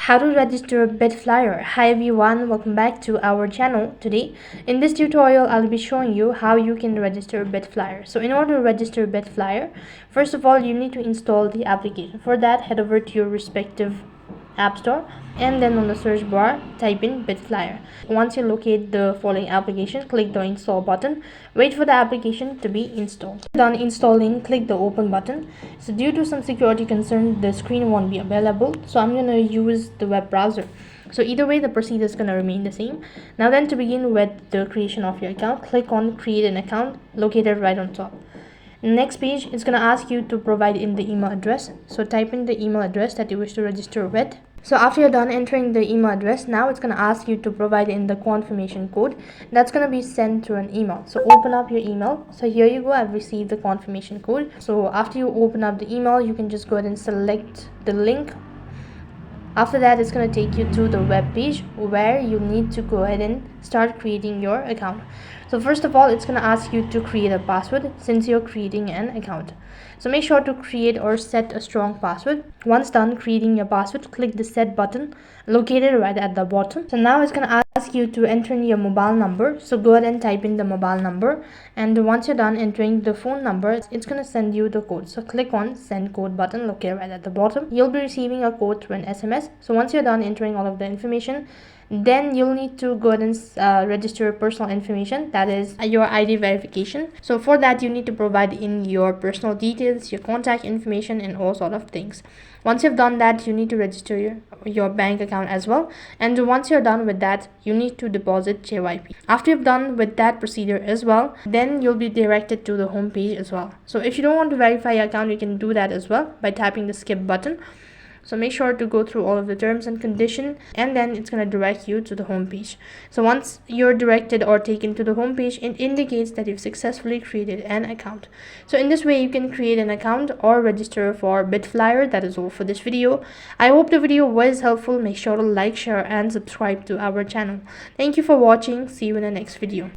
How to register Bitflyer. Hi everyone, welcome back to our channel. Today in this tutorial I'll be showing you how you can register Bitflyer. So in order to register Bitflyer, first of all you need to install the application. For that, head over to your respective app store and then on the search bar type in Bitflyer. Once you locate the following application, click the install button. Wait for the application to be installed. Done installing, click the open button. So due to some security concern, the screen won't be available, so I'm going to use the web browser. So either way the procedure is going to remain the same. Now then, to begin with the creation of your account, click on create an account located right on top. Next page, it's going to ask you to provide in the email address. So type in the email address that you wish to register with. So after you're done entering the email address, now it's going to ask you to provide in the confirmation code that's going to be sent through an email. So open up your email. So here you go, I've received the confirmation code. So after you open up the email, you can just go ahead and select the link. After that, it's going to take you to the web page where you need to go ahead and start creating your account. So first of all, it's going to ask you to create a password since you're creating an account. So make sure to create or set a strong password. Once done creating your password, click the set button located right at the bottom. So now it's going to ask you to enter in your mobile number. So go ahead and type in the mobile number, and once you're done entering the phone number, it's going to send you the code. So click on send code button located right at the bottom. You'll be receiving a code through an SMS. So once you're done entering all of the information, then you'll need to go ahead and register personal information, that is your ID verification. So for that, you need to provide in your personal details, your contact information, and all sort of things. Once you've done that, you need to register your bank account as well, and once you're done with that, you need to deposit JYP. After you've done with that procedure as well, then you'll be directed to the home page as well. So if you don't want to verify your account, you can do that as well by tapping the skip button. So make sure to go through all of the terms and conditions, and then it's going to direct you to the home page. So once you're directed or taken to the home page, it indicates that you've successfully created an account. So in this way, you can create an account or register for Bitflyer. That is all for this video. I hope the video was helpful. Make sure to like, share, and subscribe to our channel. Thank you for watching. See you in the next video.